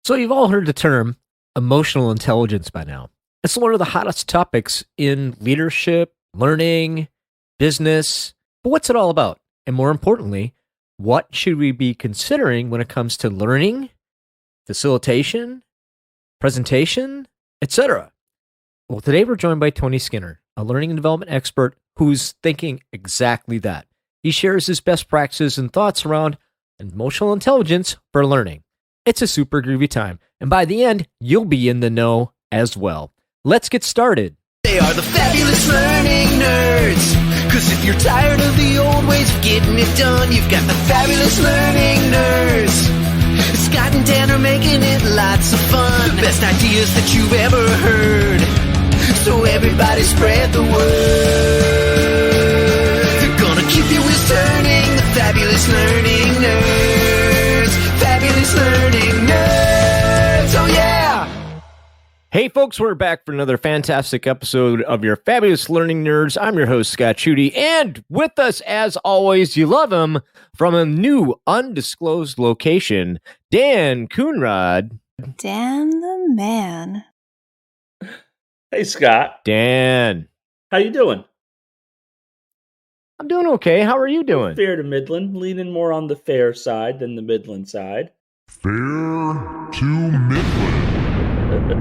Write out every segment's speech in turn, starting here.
So you've all heard the term emotional intelligence by now. It's one of the hottest topics in leadership, learning, business. But what's it all about? And more importantly, what should we be considering when it comes to learning, facilitation, presentation, etc.? Well, today we're joined by Tony Skinner, a learning and development expert who's thinking exactly that. He shares his best practices and thoughts around emotional intelligence for learning. It's a super groovy time, and by the end, you'll be in the know as well. Let's get started. They are the fabulous learning nerds. Cause if you're tired of the old ways of getting it done, you've got the fabulous learning nerds. Scott and Dan are making it lots of fun. The best ideas that you've ever heard. So everybody spread the word. They're gonna keep your wheels turning. The fabulous learning nerds. Fabulous learning nerds. Oh yeah! Hey folks, we're back for another fantastic episode of your Fabulous Learning Nerds. I'm your host, Scott Chudy, and with us, as always, you love him, from a new undisclosed location, Dan Coonrod. Dan the man. Hey, Scott. Dan. How you doing? I'm doing okay. How are you doing? Fair to Midland, leaning more on the fair side than the Midland side. Fair to Midland.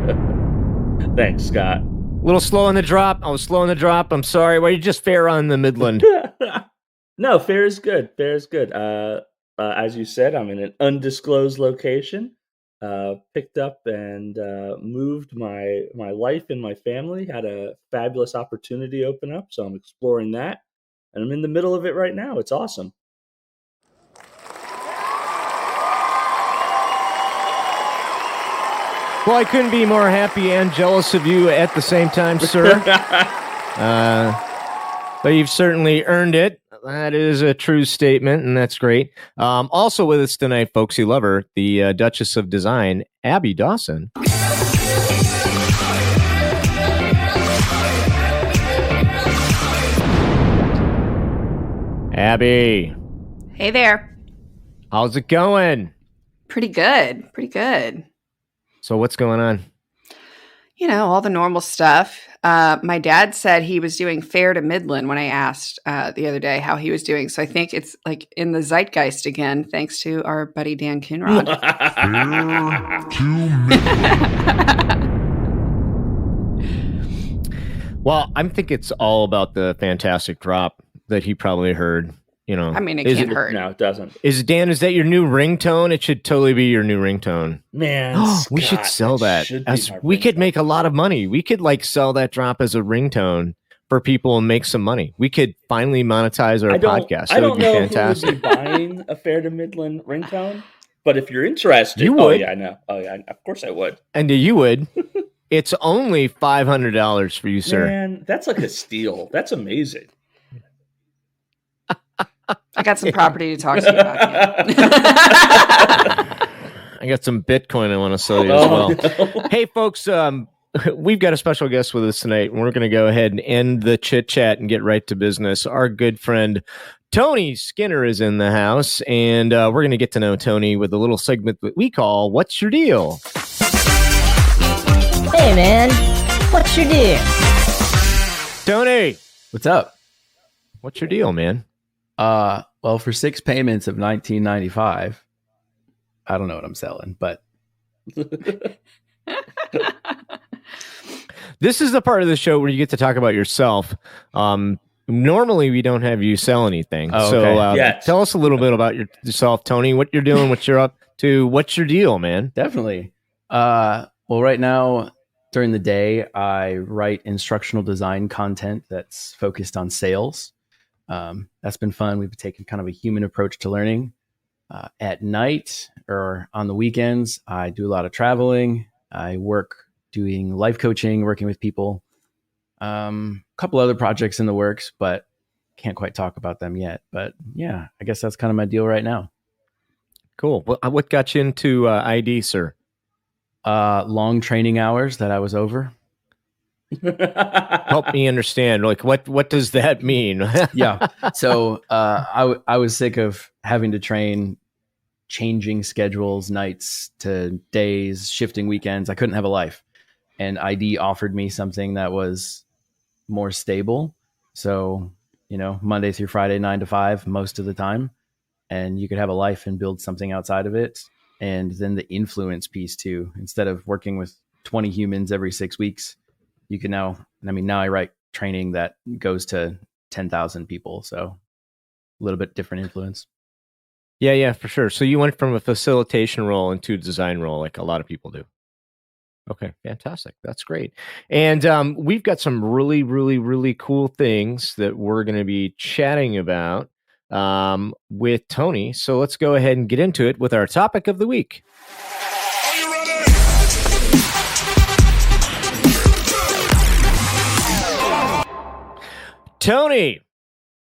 Thanks, Scott. A little slow on the drop. I was slow on the drop. I'm sorry. Why are you just fair on the Midland? No, fair is good. Fair is good. As you said, I'm in an undisclosed location. Picked up and moved my life and my family. Had a fabulous opportunity open up, so I'm exploring that. And I'm in the middle of it right now. It's awesome. Well, I couldn't be more happy and jealous of you at the same time, sir. But you've certainly earned it. That is a true statement, and that's great. Also with us tonight, folks, you love her, the Duchess of Design, Abby Dawson. Abby. Hey there. How's it going? Pretty good. Pretty good. So what's going on? You know, all the normal stuff. My dad said he was doing fair to Midland when I asked the other day how he was doing. So I think it's like in the zeitgeist again, thanks to our buddy Dan Coonrod. Fair to Midland. Well, I think it's all about the fantastic drop that he probably heard. You know, I mean, it can't hurt. No, it doesn't. Is that your new ringtone? It should totally be your new ringtone. Man, we should sell that. We could make a lot of money. We could sell that drop as a ringtone for people and make some money. We could finally monetize our podcast. I don't know fantastic. If we would be buying a Fair to Midland ringtone, but if you're interested, you would. Oh yeah, I know. Oh yeah, of course I would. And you would. It's only $500 for you, sir. Man, that's like a steal. That's amazing. I got some property to talk to you about. I got some Bitcoin I want to sell you as well. No. Hey, folks, we've got a special guest with us tonight, and we're going to go ahead and end the chit-chat and get right to business. Our good friend Tony Skinner is in the house, and we're going to get to know Tony with a little segment that we call What's Your Deal? Hey, man. What's your deal? Tony! What's up? What's your deal, man? Well, for 6 payments of $19.95, I don't know what I'm selling, but this is the part of the show where you get to talk about yourself. Normally, we don't have you sell anything. Oh, so okay. Yes. Tell us a little bit about yourself, Tony, what you're doing, what you're up to, what's your deal, man? definitely. Well, right now, during the day, I write instructional design content that's focused on sales. That's been fun. We've taken kind of a human approach to learning. At night or on the weekends, I do a lot of traveling. I work doing life coaching, working with people. A couple other projects in the works, but can't quite talk about them yet. But yeah, I guess that's kind of my deal right now. Cool. Well, what got you into ID, sir? Long training hours that I was over. Help me understand. What does that mean? Yeah. So I was sick of having to train changing schedules, nights to days, shifting weekends. I couldn't have a life. And ID offered me something that was more stable. So, Monday through Friday, 9 to 5, most of the time. And you could have a life and build something outside of it. And then the influence piece too, instead of working with 20 humans every 6 weeks, you can now I write training that goes to 10,000 people. So a little bit different influence. Yeah, for sure. So you went from a facilitation role into a design role, like a lot of people do. Okay, fantastic. That's great. And we've got some really, really, really cool things that we're going to be chatting about with Tony. So let's go ahead and get into it with our topic of the week. Are you ready? Tony,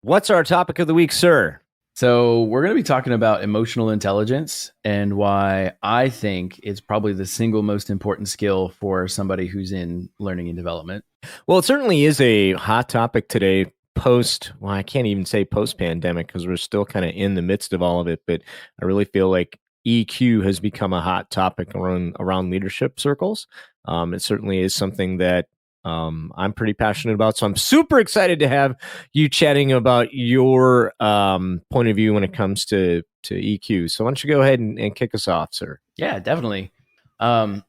what's our topic of the week, sir? So we're going to be talking about emotional intelligence and why I think it's probably the single most important skill for somebody who's in learning and development. Well, it certainly is a hot topic today I can't even say post-pandemic because we're still kind of in the midst of all of it, but I really feel like EQ has become a hot topic around leadership circles. It certainly is something that I'm pretty passionate about. So I'm super excited to have you chatting about your point of view when it comes to EQ. So why don't you go ahead and kick us off, sir? Yeah, definitely. How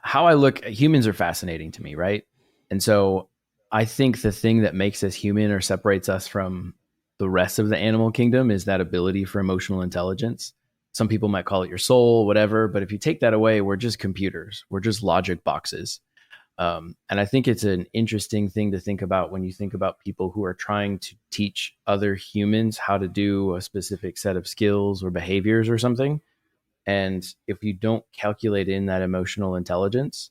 I look, humans are fascinating to me, right? And so I think the thing that makes us human or separates us from the rest of the animal kingdom is that ability for emotional intelligence. Some people might call it your soul, whatever. But if you take that away, we're just computers. We're just logic boxes. And I think it's an interesting thing to think about when you think about people who are trying to teach other humans how to do a specific set of skills or behaviors or something. And if you don't calculate in that emotional intelligence,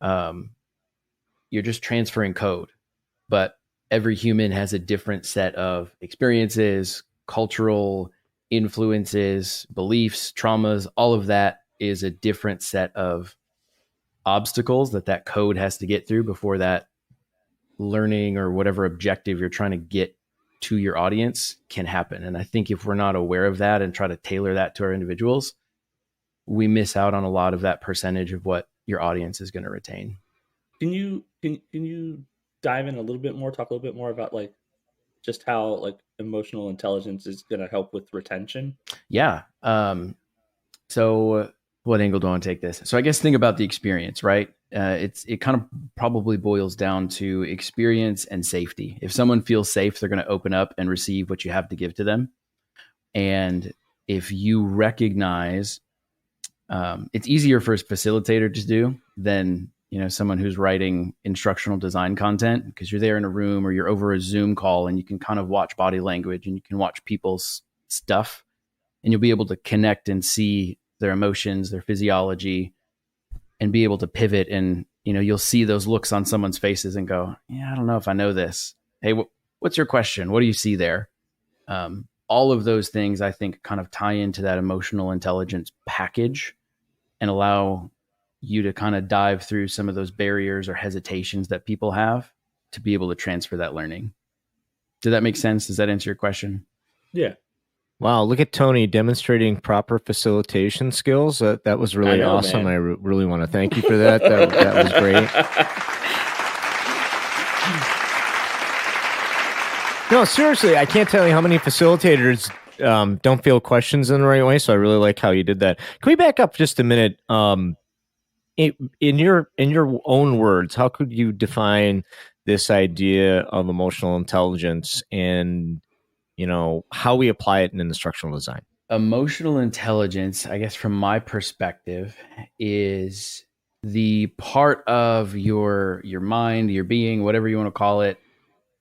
you're just transferring code. But every human has a different set of experiences, cultural influences, beliefs, traumas. All of that is a different set of obstacles that code has to get through before that learning or whatever objective you're trying to get to your audience can happen. And I think if we're not aware of that and try to tailor that to our individuals, we miss out on a lot of that percentage of what your audience is going to retain. Can you dive in a little bit more, talk a little bit more about like just how like emotional intelligence is going to help with retention? Yeah. So what angle do I want to take this? So I guess think about the experience, right? It kind of probably boils down to experience and safety. If someone feels safe, they're going to open up and receive what you have to give to them. And if you recognize, it's easier for a facilitator to do than someone who's writing instructional design content, because you're there in a room or you're over a Zoom call and you can kind of watch body language and you can watch people's stuff and you'll be able to connect and see their emotions, their physiology, and be able to pivot. And, you'll see those looks on someone's faces and go, yeah, I don't know if I know this. Hey, what's your question? What do you see there? All of those things, I think, kind of tie into that emotional intelligence package and allow you to kind of dive through some of those barriers or hesitations that people have to be able to transfer that learning. Did that make sense? Does that answer your question? Yeah. Wow, look at Tony demonstrating proper facilitation skills. That was really awesome. Man. I really want to thank you for that. That was great. No, seriously, I can't tell you how many facilitators don't feel questions in the right way. So I really like how you did that. Can we back up just a minute? In your own words, how could you define this idea of emotional intelligence and how we apply it in instructional design? Emotional intelligence, I guess from my perspective, is the part of your mind, your being, whatever you want to call it,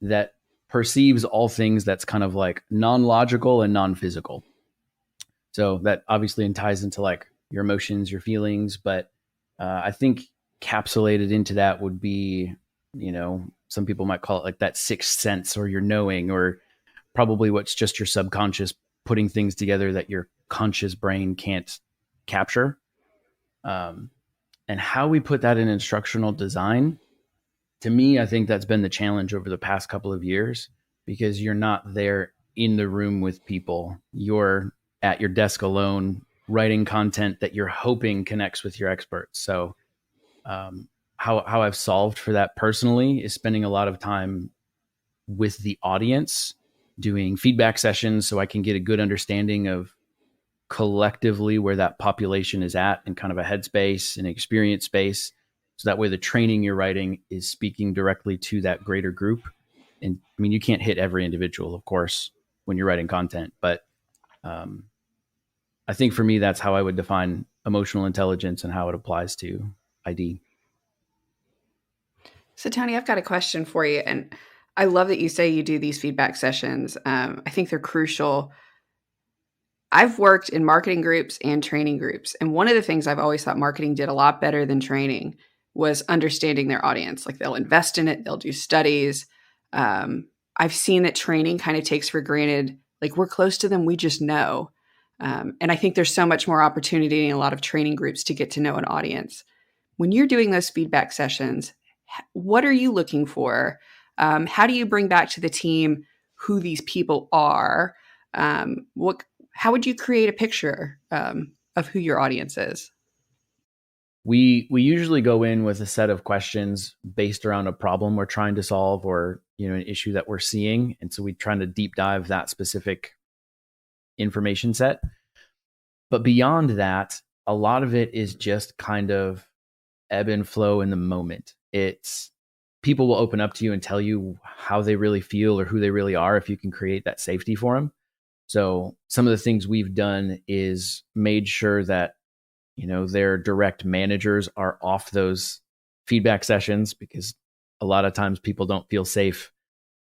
that perceives all things that's kind of like non-logical and non-physical. So that obviously ties into like your emotions, your feelings, but I think capsulated into that would be, some people might call it like that sixth sense or your knowing, or probably what's just your subconscious putting things together that your conscious brain can't capture. And how we put that in instructional design, to me, I think that's been the challenge over the past couple of years, because you're not there in the room with people. You're at your desk alone writing content that you're hoping connects with your experts. So how I've solved for that personally is spending a lot of time with the audience, doing feedback sessions so I can get a good understanding of collectively where that population is at in kind of a headspace and experience space. So that way the training you're writing is speaking directly to that greater group. And I mean, you can't hit every individual, of course, when you're writing content, but I think for me, that's how I would define emotional intelligence and how it applies to ID. So, Tony, I've got a question for you. And I love that you say you do these feedback sessions. I think they're crucial. I've worked in marketing groups and training groups. And one of the things I've always thought marketing did a lot better than training was understanding their audience. Like they'll invest in it, they'll do studies. I've seen that training kind of takes for granted, like we're close to them, we just know. And I think there's so much more opportunity in a lot of training groups to get to know an audience. When you're doing those feedback sessions, what are you looking for? How do you bring back to the team who these people are? How would you create a picture of who your audience is? We usually go in with a set of questions based around a problem we're trying to solve or an issue that we're seeing. And so we try to deep dive that specific information set. But beyond that, a lot of it is just kind of ebb and flow in the moment. It's people will open up to you and tell you how they really feel or who they really are if you can create that safety for them. So some of the things we've done is made sure that their direct managers are off those feedback sessions, because a lot of times people don't feel safe.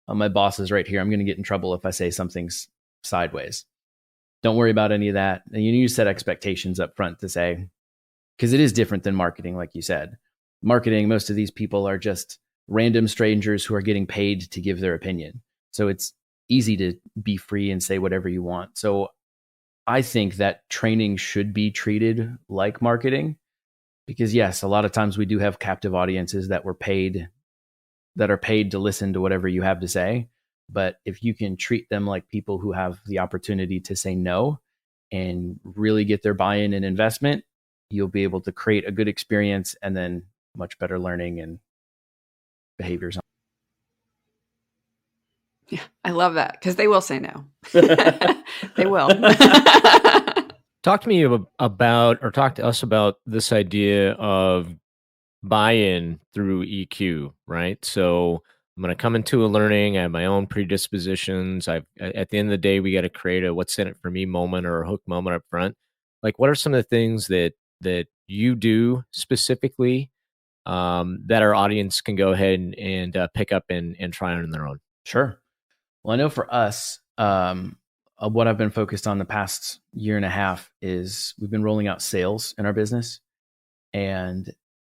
My boss is right here. I'm going to get in trouble if I say something's sideways. Don't worry about any of that. And you need to set expectations up front to say, because it is different than marketing, like you said. Marketing, most of these people are just random strangers who are getting paid to give their opinion. So it's easy to be free and say whatever you want. So I think that training should be treated like marketing, because yes, a lot of times we do have captive audiences that are paid to listen to whatever you have to say. But if you can treat them like people who have the opportunity to say no and really get their buy-in and investment, you'll be able to create a good experience and then much better learning and behaviors. Yeah, I love that, because they will say no. They will. Talk to me about, or talk to us about this idea of buy-in through EQ, right? So I'm going to come into a learning. I have my own predispositions. At the end of the day, we got to create a what's in it for me moment or a hook moment up front. Like, what are some of the things that you do specifically that our audience can go ahead and pick up and try on their own? Sure. Well, I know for us, what I've been focused on the past year and a half is we've been rolling out sales in our business. And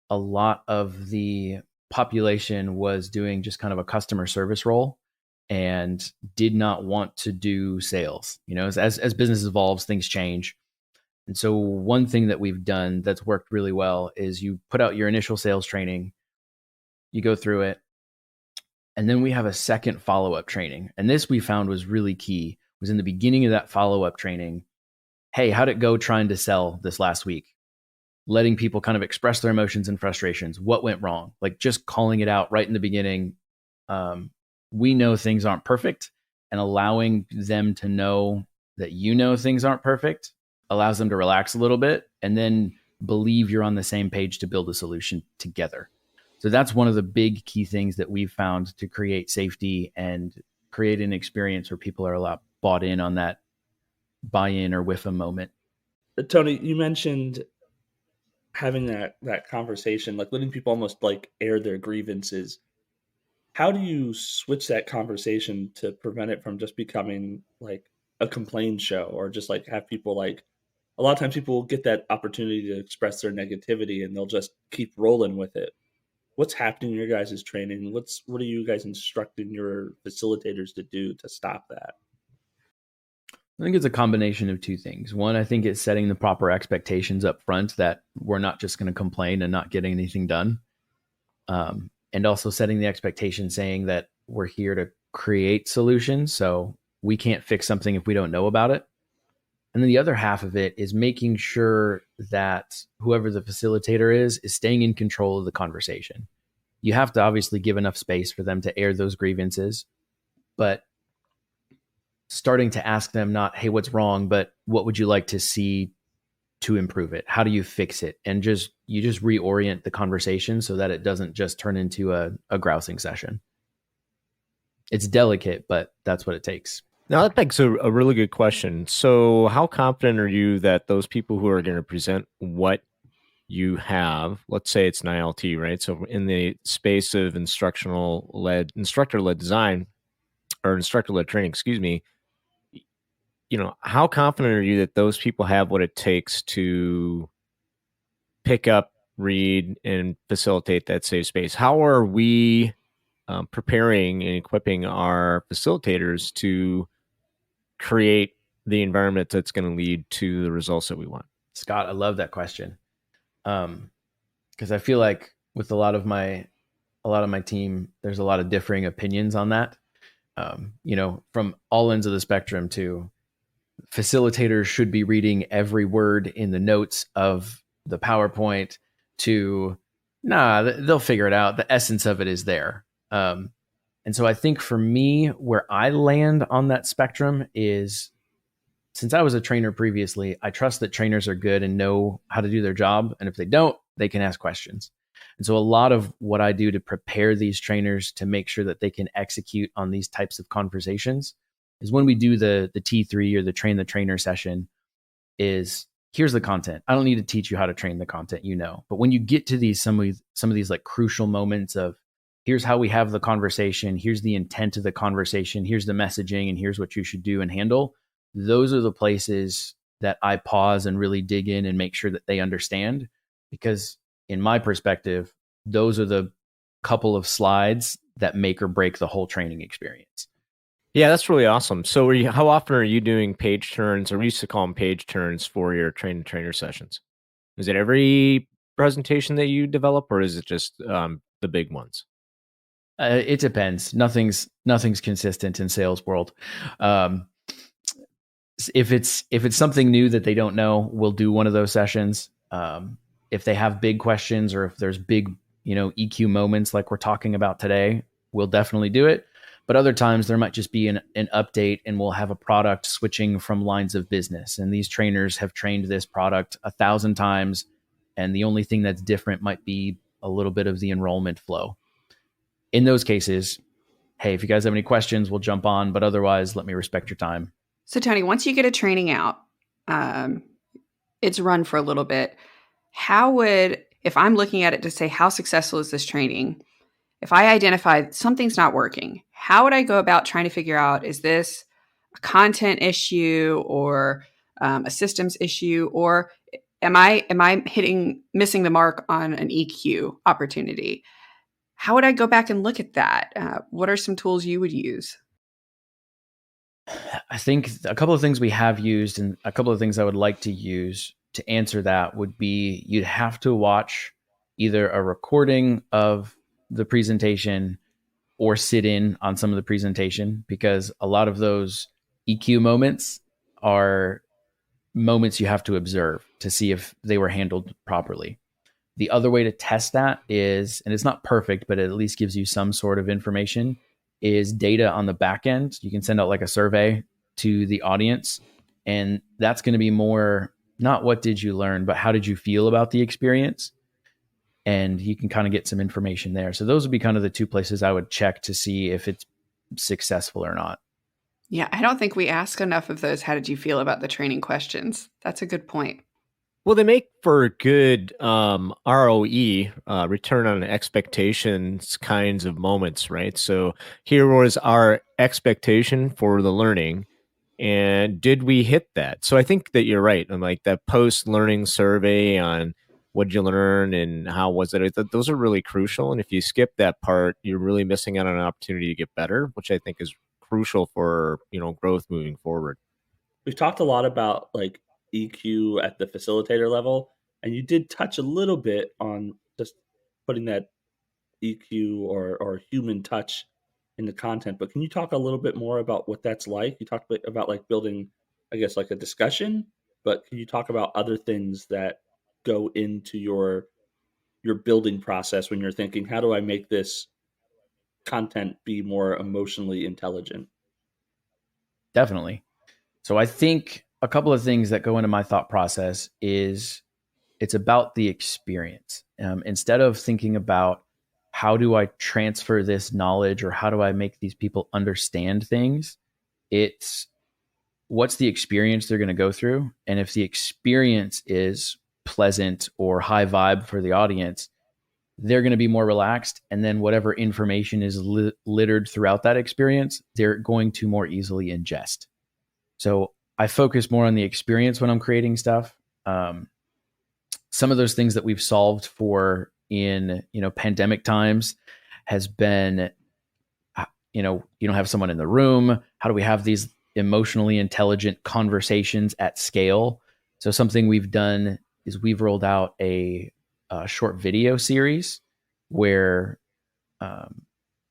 a lot of the population was doing just kind of a customer service role and did not want to do sales. As business evolves, things change. And so one thing that we've done that's worked really well is you put out your initial sales training, you go through it, and then we have a second follow-up training. And this we found was really key, was in the beginning of that follow-up training. Hey, how'd it go trying to sell this last week? Letting people kind of express their emotions and frustrations. What went wrong? Like just calling it out right in the beginning. We know things aren't perfect, and allowing them to know that things aren't perfect allows them to relax a little bit and then believe you're on the same page to build a solution together. So that's one of the big key things that we've found to create safety and create an experience where people are a lot bought in on that buy-in or whiff a moment. Tony, you mentioned having that conversation, like letting people almost like air their grievances. How do you switch that conversation to prevent it from just becoming like a complaint show, or just like have people like, a lot of times people will get that opportunity to express their negativity and they'll just keep rolling with it. What's happening in your guys' training? What are you guys instructing your facilitators to do to stop that? I think it's a combination of two things. One, I think it's setting the proper expectations up front that we're not just going to complain and not getting anything done. And also setting the expectation saying that we're here to create solutions. So we can't fix something if we don't know about it. And then the other half of it is making sure that whoever the facilitator is staying in control of the conversation. You have to obviously give enough space for them to air those grievances, but starting to ask them not, hey, what's wrong, but what would you like to see to improve it? How do you fix it? And you just reorient the conversation so that it doesn't just turn into a grousing session. It's delicate, but that's what it takes. Now, that begs a really good question. So how confident are you that those people who are going to present what you have, let's say it's an ILT, right? So in the space of instructor-led design or instructor-led training, excuse me, how confident are you that those people have what it takes to pick up, read, and facilitate that safe space? How are we preparing and equipping our facilitators to create the environment that's going to lead to the results that we want? Scott, I love that question. Because I feel like with a lot of my team, there's a lot of differing opinions on that. From all ends of the spectrum to facilitators should be reading every word in the notes of the PowerPoint to, they'll figure it out. The essence of it is there. And so I think for me, where I land on that spectrum is, since I was a trainer previously, I trust that trainers are good and know how to do their job. And if they don't, they can ask questions. And so a lot of what I do to prepare these trainers to make sure that they can execute on these types of conversations is when we do the T3 or the train the trainer session is, here's the content. I don't need to teach you how to train the content, but when you get to some of these like crucial moments of, here's how we have the conversation, here's the intent of the conversation, here's the messaging, and here's what you should do and handle. Those are the places that I pause and really dig in and make sure that they understand, because in my perspective, those are the couple of slides that make or break the whole training experience. Yeah, that's really awesome. So how often are you doing page turns, or we used to call them page turns, for your train-to-trainer sessions? Is it every presentation that you develop, or is it just the big ones? It depends. Nothing's consistent in sales world. If it's something new that they don't know, we'll do one of those sessions. If they have big questions, or if there's big, EQ moments like we're talking about today, we'll definitely do it. But other times there might just be an update, and we'll have a product switching from lines of business. And these trainers have trained this product 1,000 times, and the only thing that's different might be a little bit of the enrollment flow. In those cases, hey, if you guys have any questions, we'll jump on. But otherwise, let me respect your time. So, Tony, once you get a training out, it's run for a little bit. If I'm looking at it to say, how successful is this training? If I identify something's not working, how would I go about trying to figure out, is this a content issue or a systems issue, or am I missing the mark on an EQ opportunity? How would I go back and look at that? What are some tools you would use? I think a couple of things we have used, and a couple of things I would like to use to answer that would be, you'd have to watch either a recording of the presentation or sit in on some of the presentation, because a lot of those EQ moments are moments you have to observe to see if they were handled properly. The other way to test that is, and it's not perfect, but it at least gives you some sort of information, is data on the back end. You can send out like a survey to the audience, and that's going to be more not what did you learn, but how did you feel about the experience? And you can kind of get some information there. So those would be kind of the two places I would check to see if it's successful or not. Yeah, I don't think we ask enough of those, how did you feel about the training questions? That's a good point. Well, they make for good ROE, return on expectations kinds of moments, right? So here was our expectation for the learning, and did we hit that? So I think that you're right. And like that post-learning survey on what did you learn and how was it? Those are really crucial. And if you skip that part, you're really missing out on an opportunity to get better, which I think is crucial for growth moving forward. We've talked a lot about like EQ at the facilitator level, and you did touch a little bit on just putting that EQ or human touch in the content. But can you talk a little bit more about what that's like? You talked about like building I guess, like a discussion, but can you talk about other things that go into your building process when you're thinking, how do I make this content be more emotionally intelligent? Definitely. So I think a couple of things that go into my thought process is it's about the experience. Instead of thinking about how do I transfer this knowledge or how do I make these people understand things, it's what's the experience they're going to go through. And if the experience is pleasant or high vibe for the audience, they're going to be more relaxed. And then whatever information is littered throughout that experience, they're going to more easily ingest. So I focus more on the experience when I'm creating stuff. Some of those things that we've solved for in, pandemic times has been, you don't have someone in the room. How do we have these emotionally intelligent conversations at scale? So something we've done is we've rolled out a short video series where I'll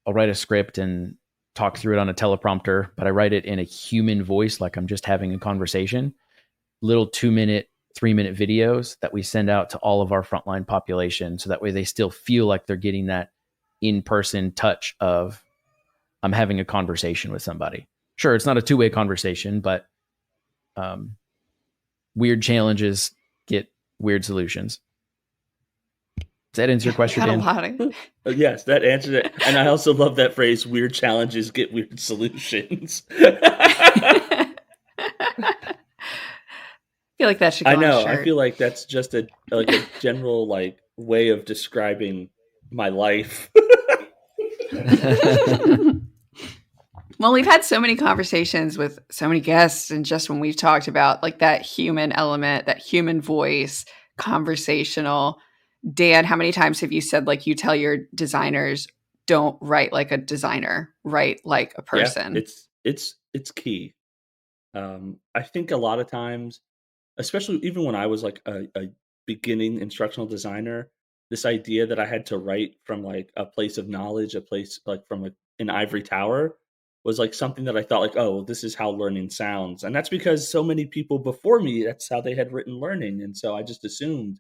write a script and talk through it on a teleprompter, but I write it in a human voice, like I'm just having a conversation. Little 2-minute, 3-minute videos that we send out to all of our frontline population. So that way they still feel like they're getting that in-person touch of I'm having a conversation with somebody. Sure, it's not a two-way conversation, but weird challenges get weird solutions. Does that answer your question, Dan? Yes, that answered it. And I also love that phrase, weird challenges get weird solutions. I feel like that should go I know. on a shirt. I feel like that's just a general way of describing my life. Well, we've had so many conversations with so many guests, and just when we've talked about like that human element, that human voice, conversational. Dan, how many times have you said like you tell your designers, don't write like a designer, write like a person? Yeah, it's key. I think a lot of times, especially even when I was like a beginning instructional designer, this idea that I had to write from like a place of knowledge, a place like from an ivory tower, was like something that I thought like, oh, this is how learning sounds. And that's because so many people before me, that's how they had written learning. And so I just assumed.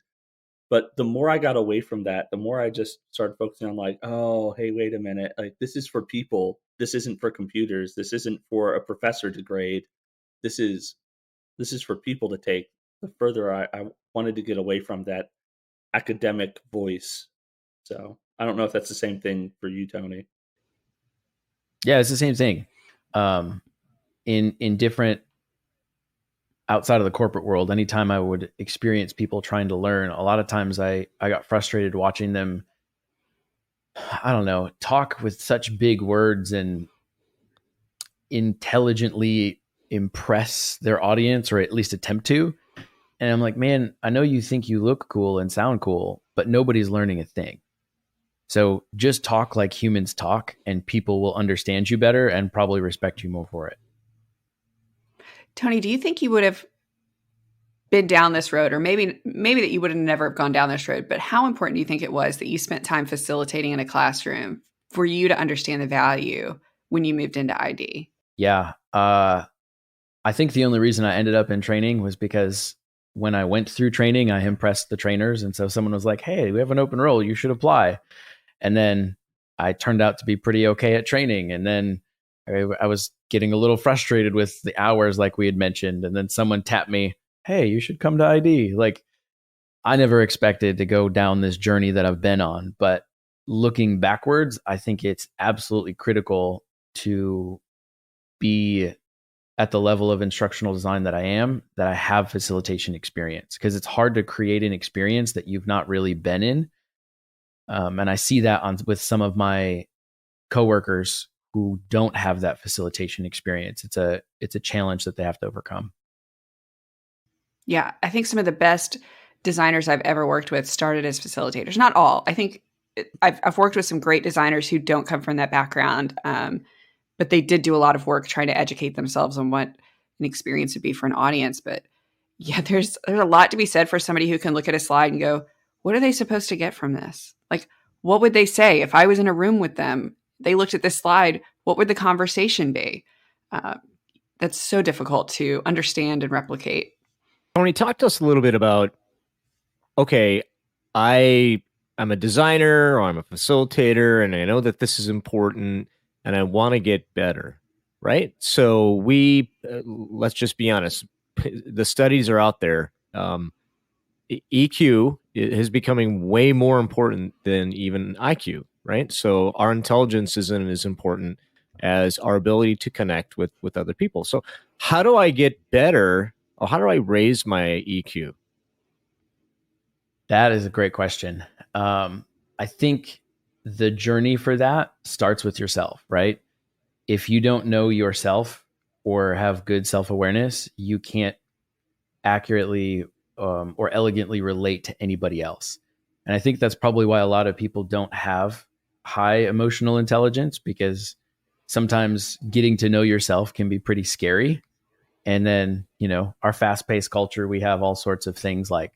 But the more I got away from that, the more I just started focusing on like, oh, hey, wait a minute. Like this is for people. This isn't for computers. This isn't for a professor to grade. This is for people to take. The further I wanted to get away from that academic voice. So I don't know if that's the same thing for you, Tony. Yeah, it's the same thing. In different outside of the corporate world, anytime I would experience people trying to learn, a lot of times I got frustrated watching them, I don't know, talk with such big words and intelligently impress their audience, or at least attempt to. And I'm like, man, I know you think you look cool and sound cool, but nobody's learning a thing. So just talk like humans talk and people will understand you better and probably respect you more for it. Tony, do you think you would have been down this road, or maybe that you would have never gone down this road, but how important do you think it was that you spent time facilitating in a classroom for you to understand the value when you moved into ID? Yeah. I think the only reason I ended up in training was because when I went through training, I impressed the trainers. And so someone was like, hey, we have an open role, you should apply. And then I turned out to be pretty okay at training. And then I was getting a little frustrated with the hours like we had mentioned. And then someone tapped me, hey, you should come to ID. Like, I never expected to go down this journey that I've been on. But looking backwards, I think it's absolutely critical to be at the level of instructional design that I am, that I have facilitation experience, because it's hard to create an experience that you've not really been in. And I see that with some of my coworkers who don't have that facilitation experience. It's a challenge that they have to overcome. Yeah, I think some of the best designers I've ever worked with started as facilitators. Not all. I think I've worked with some great designers who don't come from that background, but they did do a lot of work trying to educate themselves on what an experience would be for an audience. But yeah, there's a lot to be said for somebody who can look at a slide and go, what are they supposed to get from this? Like, what would they say if I was in a room with them? They looked at this slide. What would the conversation be? that's so difficult to understand and replicate. Tony, talk to us a little bit about, okay, I'm a designer or I'm a facilitator and I know that this is important and I want to get better, right? So let's just be honest, the studies are out there. EQ is becoming way more important than even IQ, right? So our intelligence isn't as important as our ability to connect with other people. So how do I get better, or how do I raise my EQ? That is a great question. I think the journey for that starts with yourself, right? If you don't know yourself or have good self-awareness, you can't accurately or elegantly relate to anybody else. And I think that's probably why a lot of people don't have high emotional intelligence, because sometimes getting to know yourself can be pretty scary. And then, our fast-paced culture, we have all sorts of things like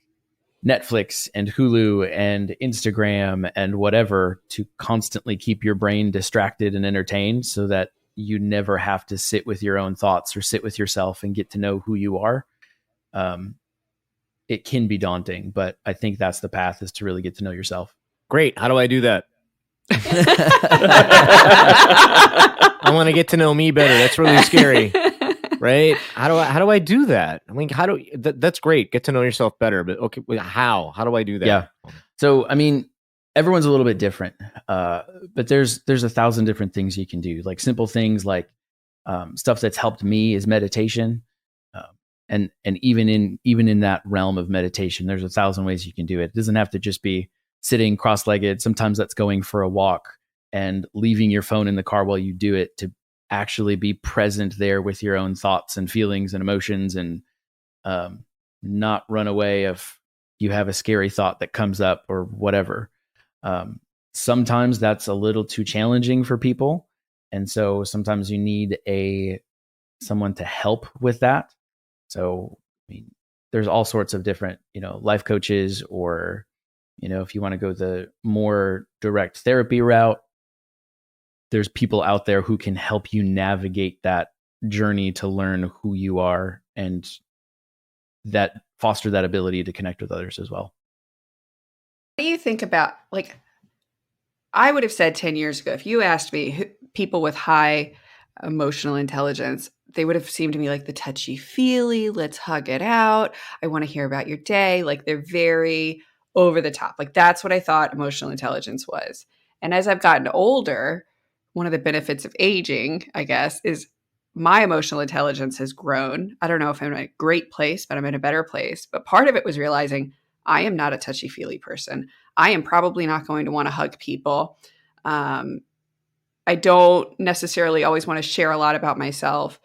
Netflix and Hulu and Instagram and whatever to constantly keep your brain distracted and entertained, so that you never have to sit with your own thoughts or sit with yourself and get to know who you are. It can be daunting, but I think that's the path, is to really get to know yourself. Great. How do I do that? I want to get to know me better. That's really scary, right? How do I do that? I mean, that's great. Get to know yourself better, but okay, how do I do that? Yeah. So, I mean, everyone's a little bit different, but there's 1,000 different things you can do. Like simple things like stuff that's helped me is meditation. And even in that realm of meditation, there's 1,000 ways you can do it. It doesn't have to just be sitting cross-legged. Sometimes that's going for a walk and leaving your phone in the car while you do it, to actually be present there with your own thoughts and feelings and emotions, and not run away if you have a scary thought that comes up or whatever. Sometimes that's a little too challenging for people. And so sometimes you need someone to help with that. So, I mean, there's all sorts of different, life coaches, or, if you want to go the more direct therapy route, there's people out there who can help you navigate that journey to learn who you are, and that foster that ability to connect with others as well. What do you think about, like, I would have said 10 years ago, if you asked me people with high emotional intelligence, they would have seemed to me like the touchy-feely, let's hug it out, I want to hear about your day. Like, they're very over the top. Like, that's what I thought emotional intelligence was. And as I've gotten older, one of the benefits of aging, I guess, is my emotional intelligence has grown. I don't know if I'm in a great place, but I'm in a better place. But part of it was realizing I am not a touchy-feely person. I am probably not going to want to hug people. I don't necessarily always want to share a lot about myself,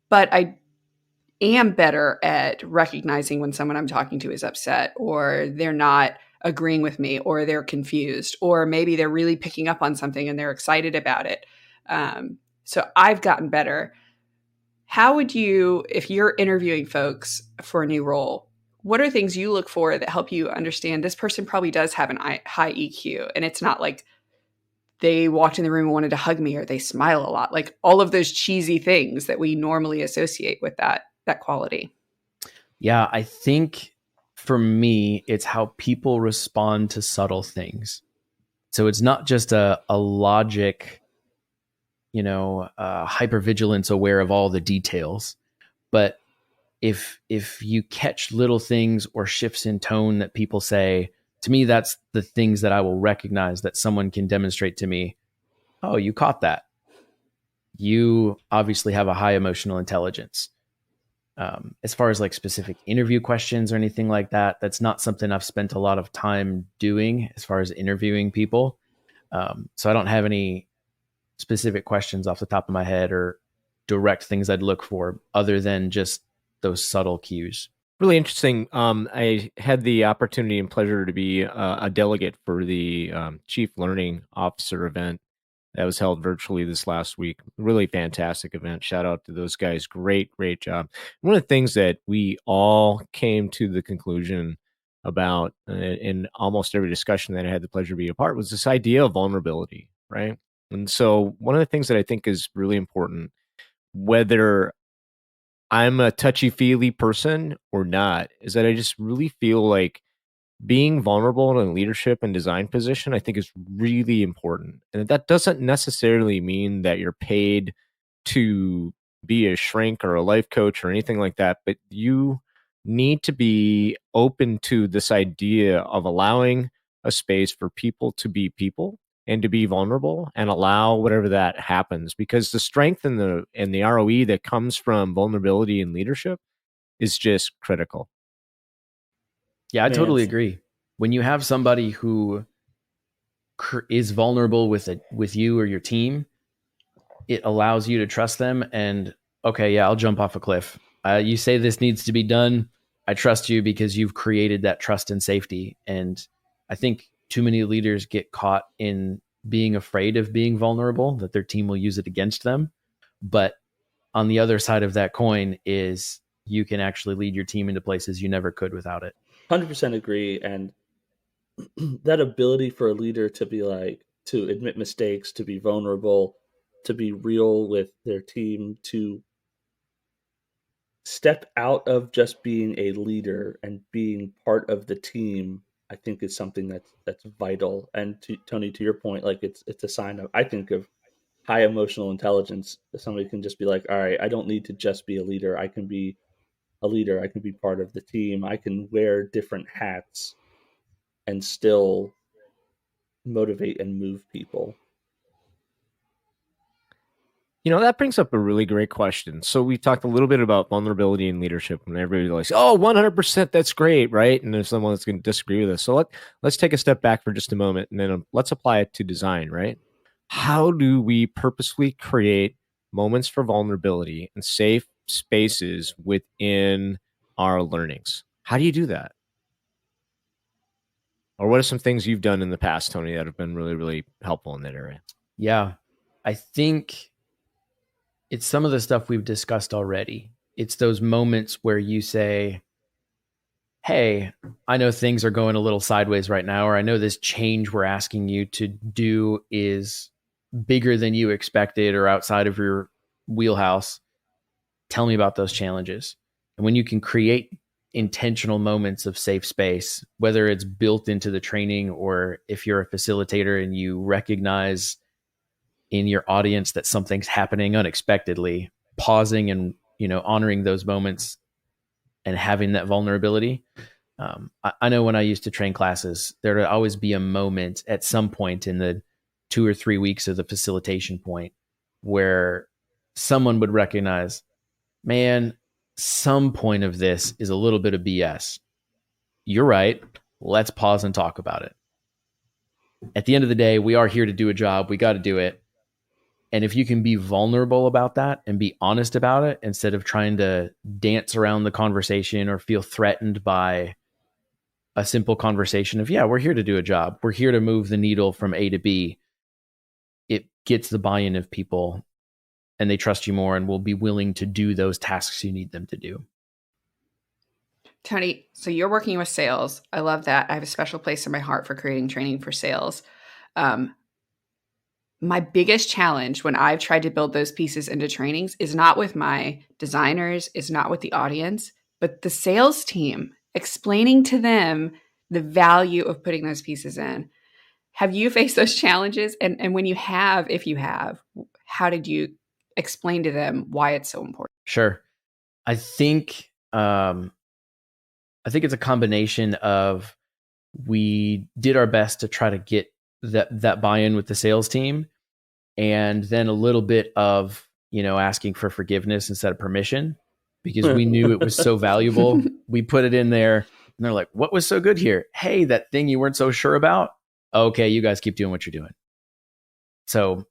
but I am better at recognizing when someone I'm talking to is upset, or they're not agreeing with me, or they're confused, or maybe they're really picking up on something and they're excited about it. So I've gotten better. How would you, if you're interviewing folks for a new role, what are things you look for that help you understand this person probably does have a high EQ, and it's not like they walked in the room and wanted to hug me, or they smile a lot, like all of those cheesy things that we normally associate with that quality? Yeah, I think for me, it's how people respond to subtle things. So it's not just a logic, hypervigilance, aware of all the details, but if you catch little things or shifts in tone that people say, to me, that's the things that I will recognize that someone can demonstrate to me. Oh, you caught that. You obviously have a high emotional intelligence. As far as like specific interview questions or anything like that, that's not something I've spent a lot of time doing as far as interviewing people. So I don't have any specific questions off the top of my head or direct things I'd look for, other than just those subtle cues. Really interesting. I had the opportunity and pleasure to be a delegate for the Chief Learning Officer event that was held virtually this last week. Really fantastic event. Shout out to those guys. Great job. One of the things that we all came to the conclusion about in almost every discussion that I had the pleasure to be a part was this idea of vulnerability, right? And so one of the things that I think is really important, whether I'm a touchy-feely person or not is that I just really feel like being vulnerable in a leadership and design position, I think is really important. And that doesn't necessarily mean that you're paid to be a shrink or a life coach or anything like that, but you need to be open to this idea of allowing a space for people to be people and to be vulnerable and allow whatever that happens, because the strength and the ROE that comes from vulnerability and leadership is just critical. Yeah, I Man, totally agree. When you have somebody who is vulnerable with you or your team, it allows you to trust them. And okay, yeah, I'll jump off a cliff. You say this needs to be done. I trust you because you've created that trust and safety. And I think too many leaders get caught in being afraid of being vulnerable, that their team will use it against them. But on the other side of that coin is you can actually lead your team into places you never could without it. 100% agree. And that ability for a leader to be like, to admit mistakes, to be vulnerable, to be real with their team, to step out of just being a leader and being part of the team, I think is something that's vital. And to Tony, to your point, like it's a sign of, I think, of high emotional intelligence. Somebody can just be like, all right, I don't need to just be a leader. I can be a leader. I can be part of the team. I can wear different hats and still motivate and move people. That brings up a really great question. So we talked a little bit about vulnerability and leadership, and everybody's like, oh, 100%, that's great, right? And there's someone that's going to disagree with us. So let's take a step back for just a moment, and then let's apply it to design, right? How do we purposefully create moments for vulnerability and safe spaces within our learnings? How do you do that? Or what are some things you've done in the past, Tony, that have been really, really helpful in that area? Yeah, I think it's some of the stuff we've discussed already. It's those moments where you say, hey, I know things are going a little sideways right now, or I know this change we're asking you to do is bigger than you expected or outside of your wheelhouse. Tell me about those challenges. And when you can create intentional moments of safe space, whether it's built into the training or if you're a facilitator and you recognize in your audience that something's happening unexpectedly, pausing and honoring those moments and having that vulnerability. I know when I used to train classes, there would always be a moment at some point in the 2 or 3 weeks of the facilitation point where someone would recognize, man, some point of this is a little bit of BS. You're right. Let's pause and talk about it. At the end of the day, we are here to do a job. We got to do it. And if you can be vulnerable about that and be honest about it, instead of trying to dance around the conversation or feel threatened by a simple conversation of, yeah, we're here to do a job. We're here to move the needle from A to B. It gets the buy-in of people and they trust you more and will be willing to do those tasks you need them to do. Tony, so you're working with sales. I love that. I have a special place in my heart for creating training for sales. My biggest challenge when I've tried to build those pieces into trainings is not with my designers, is not with the audience, but the sales team, explaining to them the value of putting those pieces in. Have you faced those challenges? And when you have, if you have, how did you explain to them why it's so important? Sure. I think it's a combination of we did our best to try to get that buy-in with the sales team, and then a little bit of asking for forgiveness instead of permission, because we knew it was so valuable. We put it in there and they're like, what was so good here? Hey, that thing you weren't so sure about? Okay, you guys keep doing what you're doing. So,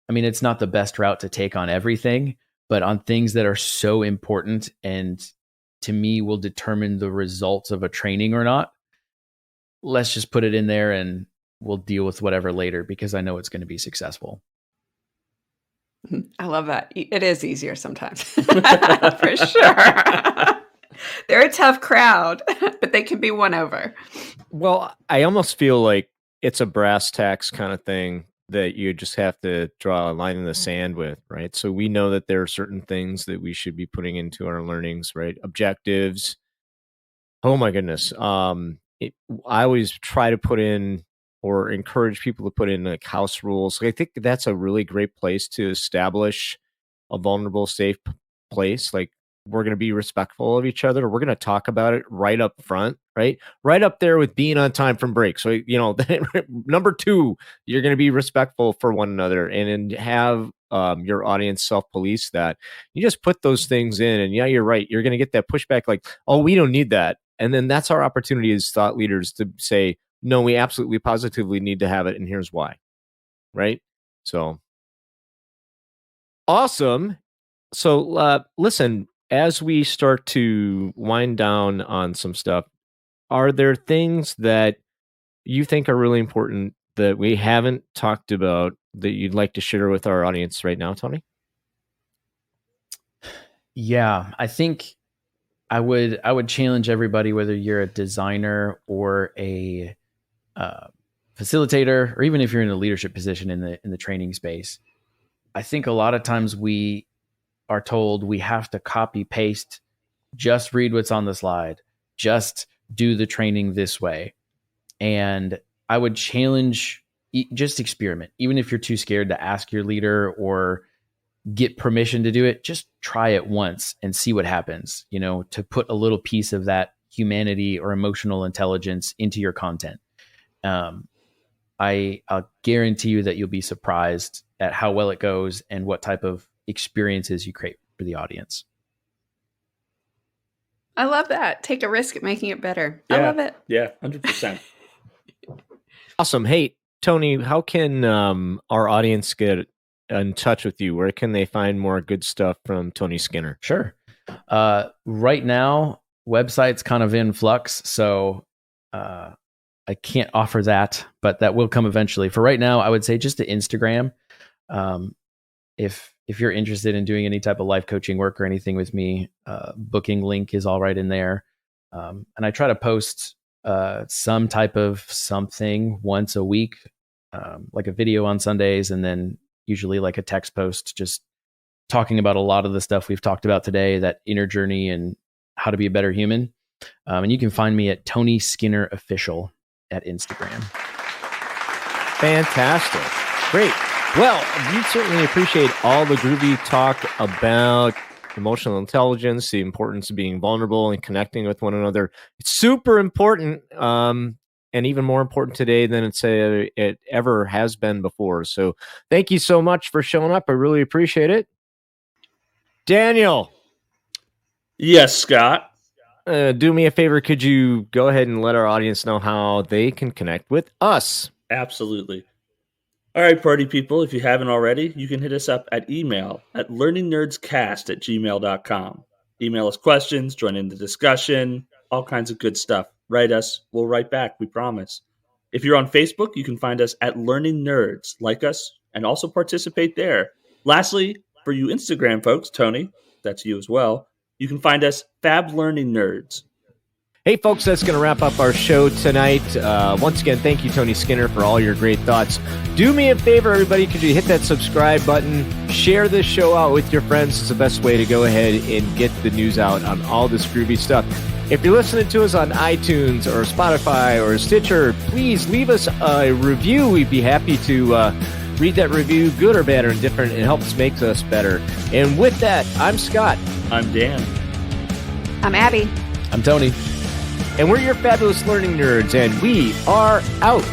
I mean, it's not the best route to take on everything, but on things that are so important and to me will determine the results of a training or not, let's just put it in there and we'll deal with whatever later, because I know it's going to be successful. I love that. It is easier sometimes, for sure. They're a tough crowd, but they can be won over. Well, I almost feel like it's a brass tacks kind of thing that you just have to draw a line in the sand with, right? So we know that there are certain things that we should be putting into our learnings, right? Objectives. Oh my goodness. I always try to put in or encourage people to put in like house rules. I think that's a really great place to establish a vulnerable, safe place. Like, we're going to be respectful of each other. We're going to talk about it right up front, right? Right up there with being on time from break. So, number 2, you're going to be respectful for one another and have your audience self-police that. You just put those things in, and yeah, you're right. You're going to get that pushback like, oh, we don't need that. And then that's our opportunity as thought leaders to say, no, we absolutely positively need to have it, and here's why, right? So, awesome. So, listen, as we start to wind down on some stuff, are there things that you think are really important that we haven't talked about that you'd like to share with our audience right now, Tony? Yeah, I think I would challenge everybody, whether you're a designer or a facilitator, or even if you're in a leadership position in the training space. I think a lot of times we are told we have to copy paste, just read what's on the slide, just do the training this way. And I would challenge, just experiment. Even if you're too scared to ask your leader or get permission to do it, just try it once and see what happens, to put a little piece of that humanity or emotional intelligence into your content. I'll guarantee you that you'll be surprised at how well it goes and what type of experiences you create for the audience. I love that. Take a risk at making it better. Yeah, I love it. Yeah, 100%. Awesome. Hey, Tony, how can our audience get in touch with you? Where can they find more good stuff from Tony Skinner? Sure. Right now, website's kind of in flux, so I can't offer that, but that will come eventually. For right now, I would say just to Instagram. If you're interested in doing any type of life coaching work or anything with me, booking link is all right in there. And I try to post some type of something once a week, like a video on Sundays, and then usually like a text post, just talking about a lot of the stuff we've talked about today, that inner journey and how to be a better human. And you can find me at Tony Skinner Official at Instagram. Fantastic. Great. Well, we certainly appreciate all the groovy talk about emotional intelligence, the importance of being vulnerable and connecting with one another. It's super important, and even more important today than it ever has been before. So thank you so much for showing up. I really appreciate it. Daniel. Yes, Scott. Do me a favor. Could you go ahead and let our audience know how they can connect with us? Absolutely. All right, party people, if you haven't already, you can hit us up at email at learningnerdscast@gmail.com. Email us questions, join in the discussion, all kinds of good stuff. Write us. We'll write back, we promise. If you're on Facebook, you can find us at Learning Nerds. Like us and also participate there. Lastly, for you Instagram folks, Tony, that's you as well, you can find us Fab Learning Nerds. Hey, folks, that's going to wrap up our show tonight. Once again, thank you, Tony Skinner, for all your great thoughts. Do me a favor, everybody. Could you hit that subscribe button? Share this show out with your friends. It's the best way to go ahead and get the news out on all this groovy stuff. If you're listening to us on iTunes or Spotify or Stitcher, please leave us a review. We'd be happy to read that review, good or bad or indifferent. It helps make us better. And with that, I'm Scott. I'm Dan. I'm Abby. I'm Tony. And we're your fabulous learning nerds, and we are out.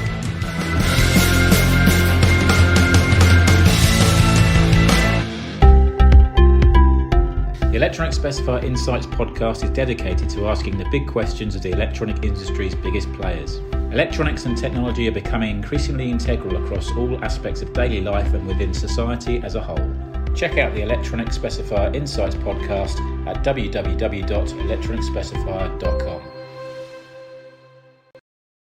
The Electronic Specifier Insights podcast is dedicated to asking the big questions of the electronic industry's biggest players. Electronics and technology are becoming increasingly integral across all aspects of daily life and within society as a whole. Check out the Electronic Specifier Insights podcast at www.electronicspecifier.com.